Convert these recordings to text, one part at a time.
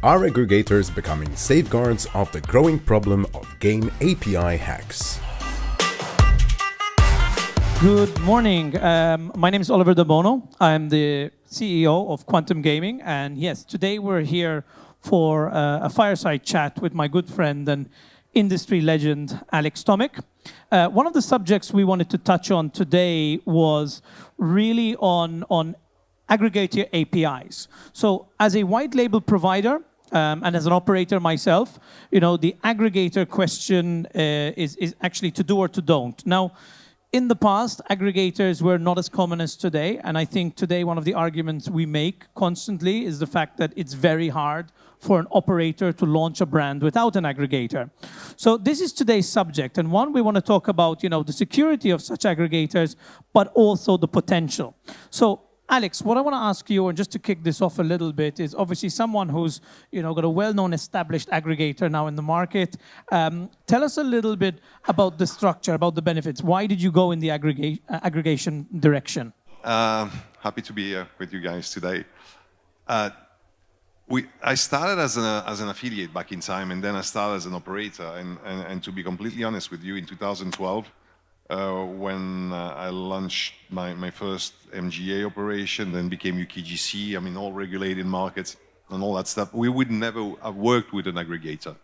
Are aggregators becoming safeguards of the growing problem of game API hacks? Good morning. My name is Oliver de Bono. I'm the CEO of Quantum Gaming. And yes, today we're here for a fireside chat with my good friend and industry legend, Alex Tomic. One of the subjects we wanted to touch on today was really on aggregator APIs. So as a white label provider, and as an operator myself, the aggregator question is actually to do or to don't. Now, in the past, aggregators were not as common as today, and I think today one of the arguments we make constantly is the fact that it's very hard for an operator to launch a brand without an aggregator. So this is today's subject, and one, we want to talk about the security of such aggregators, but also the potential. So Alex, what I want to ask you, and just to kick this off a little bit, is obviously someone who's got a well-known established aggregator now in the market. Tell us a little bit about the structure, about the benefits. Why did you go in the aggregation direction? Happy to be here with you guys today. I started as an affiliate back in time, and then I started as an operator. And to be completely honest with you, in 2012, when I launched my first MGA operation, then became UKGC, all regulated markets and all that stuff, we would never have worked with an aggregator.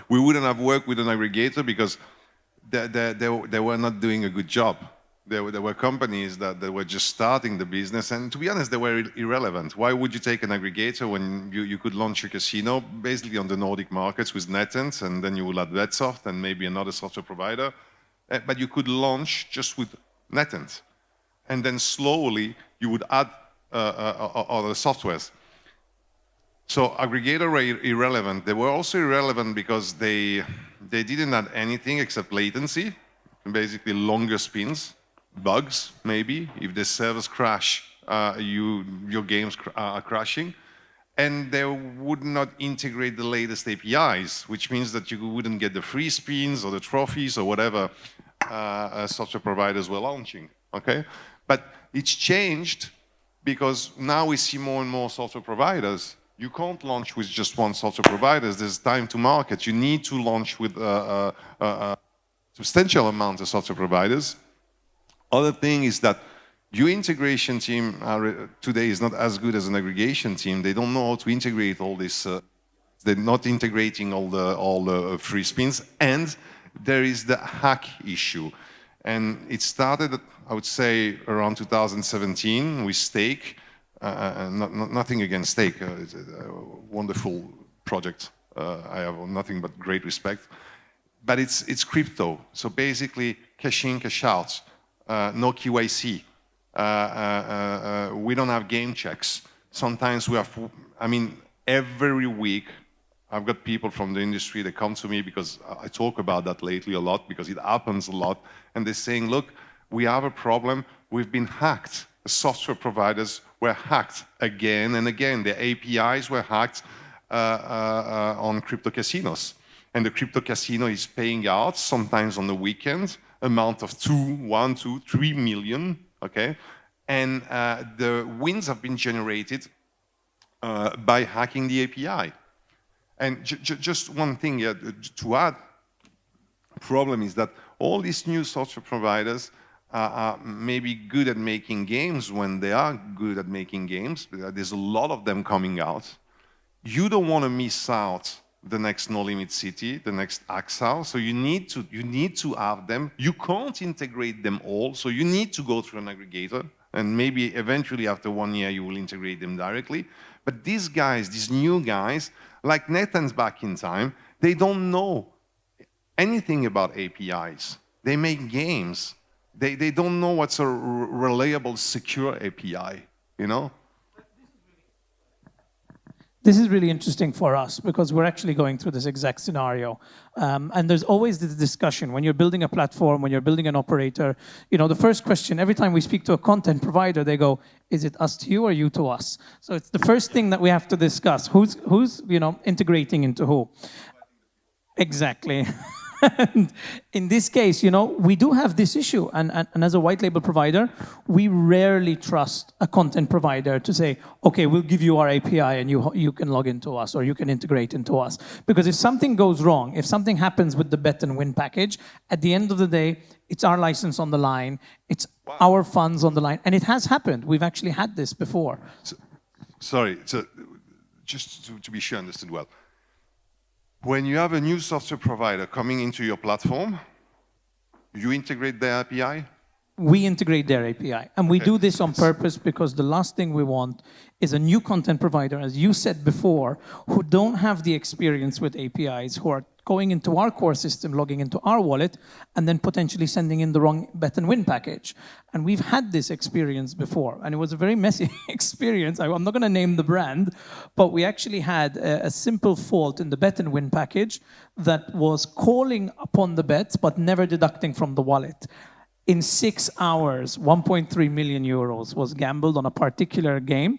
We wouldn't have worked with an aggregator because they were not doing a good job. There were companies that were just starting the business, and to be honest, they were irrelevant. Why would you take an aggregator when you could launch a casino basically on the Nordic markets with NetEnt, and then you will add Betsoft and maybe another software provider? But you could launch just with NetEnt, and then slowly you would add other softwares. So aggregator were irrelevant. They were also irrelevant because they didn't add anything except latency, basically longer spins, bugs maybe. If the servers crash, your games are crashing. And they would not integrate the latest APIs, which means that you wouldn't get the free spins or the trophies or whatever software providers were launching, okay? But it's changed because now we see more and more software providers. You can't launch with just one software provider. There's time to market. You need to launch with a substantial amount of software providers. Other thing is that your integration team today is not as good as an aggregation team. They don't know how to integrate all this. They're not integrating all the free spins, and there is the hack issue. And it started, I would say, around 2017 with Stake. Nothing against Stake. It's a wonderful project. I have nothing but great respect. But it's crypto. So basically, cash in, cash out, no KYC. We don't have game checks. Sometimes we have, every week I've got people from the industry that come to me because I talk about that lately a lot because it happens a lot. And they're saying, look, we have a problem. We've been hacked. The software providers were hacked again and again. The APIs were hacked on crypto casinos. And the crypto casino is paying out, sometimes on the weekend, amount of 1, 2, 3 million. Okay, and the wins have been generated by hacking the API. And just one thing here to add, problem is that all these new software providers are maybe good at making games when they are good at making games. There's a lot of them coming out. You don't want to miss out the next No Limit City, the next Axel. So you need to have them. You can't integrate them all, so you need to go through an aggregator, and maybe eventually after 1 year you will integrate them directly. But these guys, these new guys, like NetEnt back in time, they don't know anything about APIs. They make games. They don't know what's a reliable, secure API, This is really interesting for us because we're actually going through this exact scenario. And there's always this discussion when you're building a platform, when you're building an operator. The first question, every time we speak to a content provider, they go, is it us to you or you to us? So it's the first thing that we have to discuss. Who's integrating into who? Exactly. And in this case, we do have this issue. And as a white label provider, we rarely trust a content provider to say, okay, we'll give you our API and you can log into us or you can integrate into us. Because if something goes wrong, if something happens with the bet and win package, at the end of the day, it's our license on the line, it's our funds on the line. And it has happened. We've actually had this before. Sorry, so just to be sure I understood well. When you have a new software provider coming into your platform, you integrate their API? We integrate their API. And we do this on purpose because the last thing we want is a new content provider, as you said before, who don't have the experience with APIs, who are going into our core system, logging into our wallet, and then potentially sending in the wrong bet and win package. And we've had this experience before, and it was a very messy experience. I'm not going to name the brand, but we actually had a simple fault in the bet and win package that was calling upon the bets, but never deducting from the wallet. In 6 hours, 1.3 million euros was gambled on a particular game.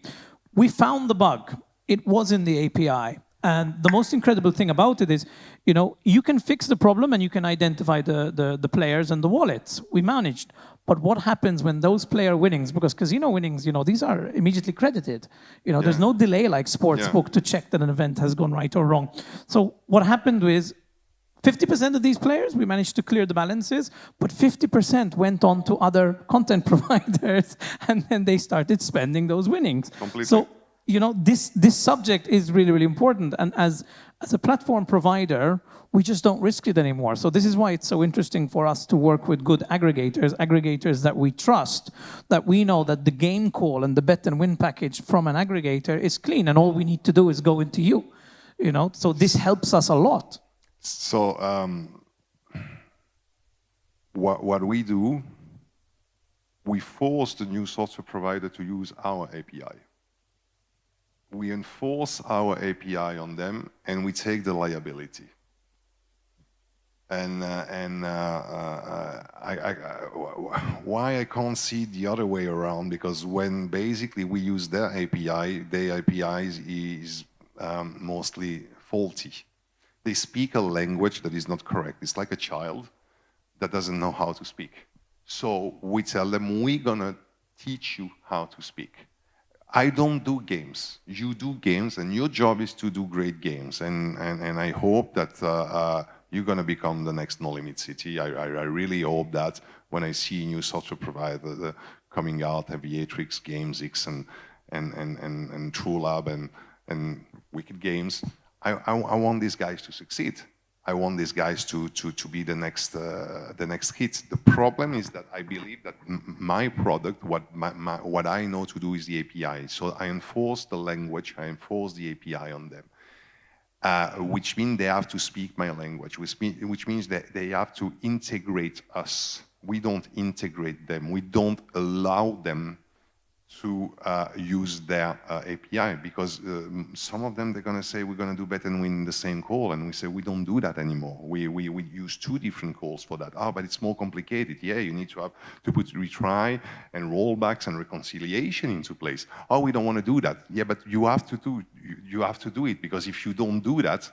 We found the bug. It was in the API. And the most incredible thing about it is, you can fix the problem and you can identify the players and the wallets. We managed. But what happens when those player winnings, because casino winnings, these are immediately credited. There's no delay like sportsbook to check that an event has gone right or wrong. So what happened was 50% of these players, we managed to clear the balances, but 50% went on to other content providers, and then they started spending those winnings. Completely. So, this subject is really, really important. And as a platform provider, we just don't risk it anymore. So this is why it's so interesting for us to work with good aggregators that we trust, that we know that the game call and the bet and win package from an aggregator is clean, and all we need to do is go into you. So this helps us a lot. So what we do, we force the new software provider to use our API. We enforce our API on them, and we take the liability. And why I can't see the other way around, because when basically we use their API is mostly faulty. They speak a language that is not correct. It's like a child that doesn't know how to speak. So we tell them, we're gonna teach you how to speak. I don't do games. You do games, and your job is to do great games. And I hope that you're gonna become the next No Limit City. I really hope that when I see new software provider coming out, Aviatrix, GamesX, and TrueLab, and Wicked Games, I want these guys to succeed. I want these guys to be the next hit. The problem is that I believe that my product, what I know to do is the API. So I enforce the language, I enforce the API on them, which means they have to speak my language, which means that they have to integrate us. We don't integrate them. We don't allow them to use their API, because some of them, they're going to say, we're going to do bet and win the same call, and we say, we don't do that anymore. We use 2 different calls for that. But it's more complicated. Yeah, you need to put retry and rollbacks and reconciliation into place. We don't want to do that. Yeah, but you have to do it, because if you don't do that,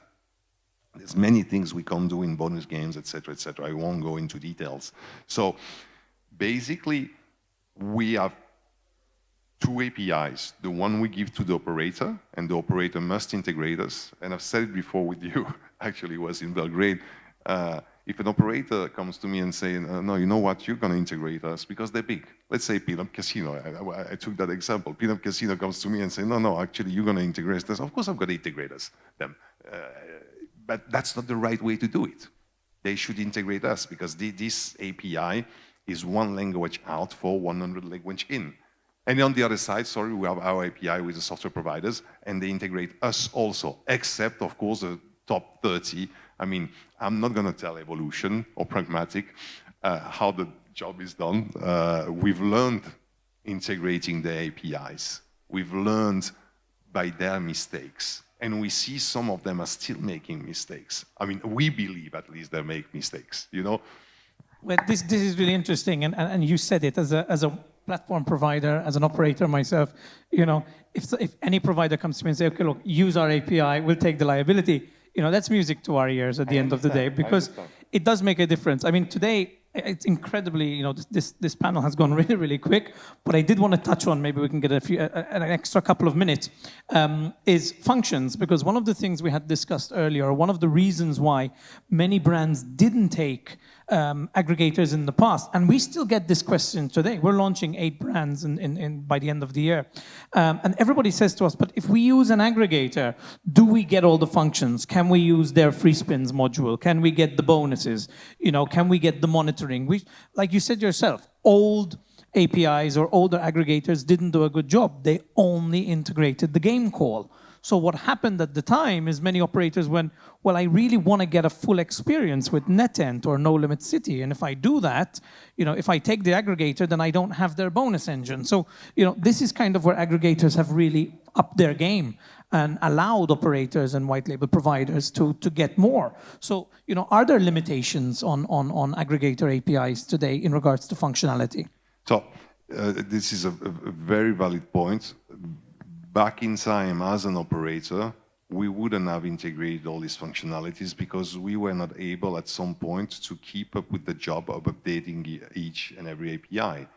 there's many things we can't do in bonus games, etc., etc. I won't go into details. So basically, we have 2 APIs, the one we give to the operator, and the operator must integrate us. And I've said it before with you, actually it was in Belgrade. If an operator comes to me and say, no, you know what, you're going to integrate us because they're big. Let's say Pinup Casino, I took that example. Pinup Casino comes to me and say, no, actually you're going to integrate us. Of course I'm going to integrate them. But that's not the right way to do it. They should integrate us, because this API is 1 language out for 100 language in. And on the other side, sorry, we have our API with the software providers, and they integrate us also, except, of course, the top 30. I mean, I'm not going to tell Evolution or Pragmatic how the job is done. We've learned integrating the APIs. We've learned by their mistakes. And we see some of them are still making mistakes. I mean, we believe at least they make mistakes, Well, this is really interesting, and you said it as a platform provider, as an operator myself. If any provider comes to me and say, okay, look, use our API, we'll take the liability. That's music to our ears at the end of the day, because it does make a difference. I mean, today, it's incredibly, this panel has gone really, really quick, but I did want to touch on, maybe we can get an extra couple of minutes, is functions, because one of the things we had discussed earlier, one of the reasons why many brands didn't take aggregators in the past, and we still get this question today. We're launching 8 brands by the end of the year, and everybody says to us, but if we use an aggregator, do we get all the functions? Can we use their free spins module? Can we get the bonuses? Can we get the monitoring? Like you said yourself, old APIs or older aggregators didn't do a good job. They only integrated the game call. So what happened at the time is many operators went, well, I really want to get a full experience with NetEnt or No Limit City. And if I do that, if I take the aggregator, then I don't have their bonus engine. So, this is kind of where aggregators have really upped their game and allowed operators and white label providers to get more. So, are there limitations on aggregator APIs today in regards to functionality? So, this is a very valid point. Back in time, as an operator, we wouldn't have integrated all these functionalities because we were not able at some point to keep up with the job of updating each and every API.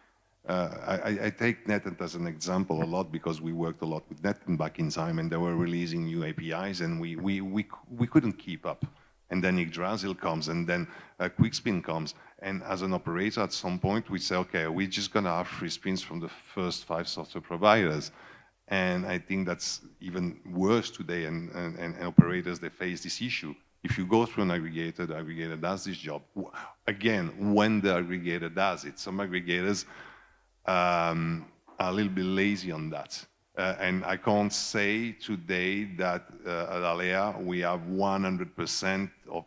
I take NetEnt as an example a lot because we worked a lot with NetEnt back in time, and they were releasing new APIs, and we couldn't keep up. And then Yggdrasil comes, and then Quickspin comes. And as an operator, at some point, we say, okay, we're just going to have free spins from the first 5 software providers. And I think that's even worse today, and operators, they face this issue. If you go through an aggregator, the aggregator does this job. Again, when the aggregator does it, some aggregators are a little bit lazy on that. And I can't say today that at Alea we have 100% of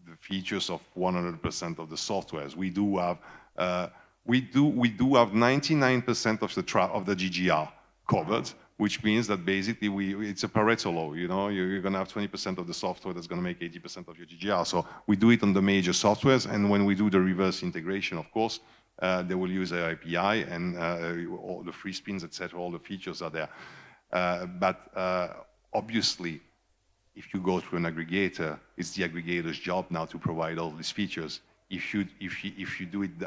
the features of 100% of the softwares. We do have 99% of the GGR covered, which means that basically it's a Pareto law. You're going to have 20% of the software that's going to make 80% of your GGR. So we do it on the major softwares, and when we do the reverse integration, of course, they will use our API, and all the free spins, etc. All the features are there. But obviously, if you go through an aggregator, it's the aggregator's job now to provide all these features. If you do it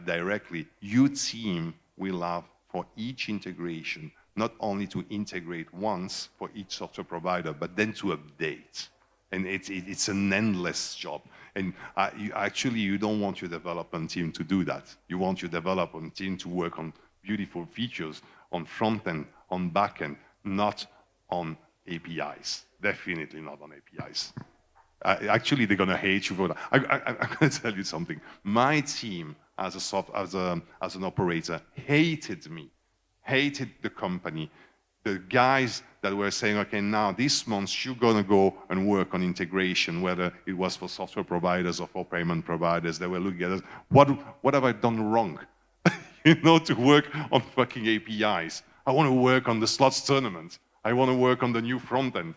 directly, your team will have for each integration not only to integrate once for each software provider, but then to update. And it's an endless job. And you don't want your development team to do that. You want your development team to work on beautiful features, on front end, on back end, not on APIs. Definitely not on APIs. Actually, they're going to hate you for that. I'm going to tell you something. My team, as an operator, hated me. Hated the company. The guys that were saying, okay, now this month you're going to go and work on integration, whether it was for software providers or for payment providers, they were looking at us, what have I done wrong? To work on fucking APIs. I want to work on the slots tournament. I want to work on the new front end,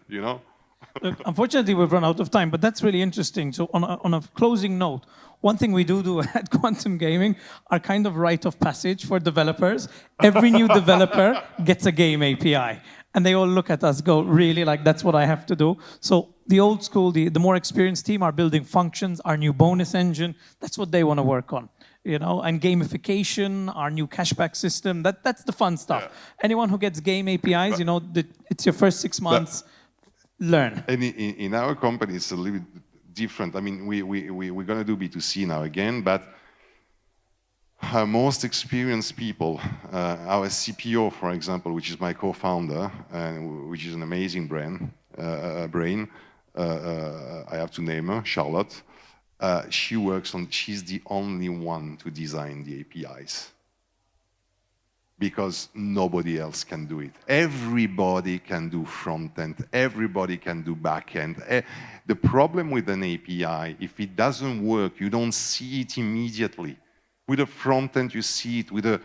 Look, unfortunately, we've run out of time, but that's really interesting. So on a closing note, one thing we do at Quantum Gaming are kind of rite of passage for developers. Every new developer gets a game API. And they all look at us, go, really? Like, that's what I have to do? So the old school, the more experienced team are building functions, our new bonus engine. That's what they want to work on. And gamification, our new cashback system. That's the fun stuff. Yeah. Anyone who gets game APIs, it's your first 6 months. Learn. And in our company, it's a little bit different. I mean, we're going to do B2C now again, but our most experienced people, our CPO, for example, which is my co-founder, which is an amazing brain, I have to name her, Charlotte. She's the only one to design the APIs. Because nobody else can do it. Everybody can do front end, everybody can do back end. The problem with an API, if it doesn't work, you don't see it immediately. With a front end, you see it. With a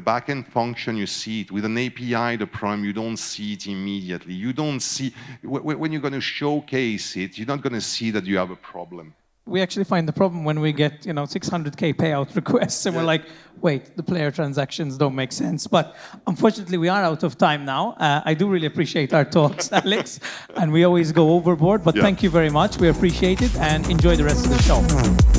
back end function, you see it. With an API, the prime, you don't see it immediately. You don't see, when you're going to showcase it, you're not going to see that you have a problem. we actually find the problem when we get 600K payout requests, and we're like, wait, the player transactions don't make sense. But unfortunately, we are out of time now. I do really appreciate our talks, Alex, and we always go overboard. But thank you very much. We appreciate it, and enjoy the rest of the show.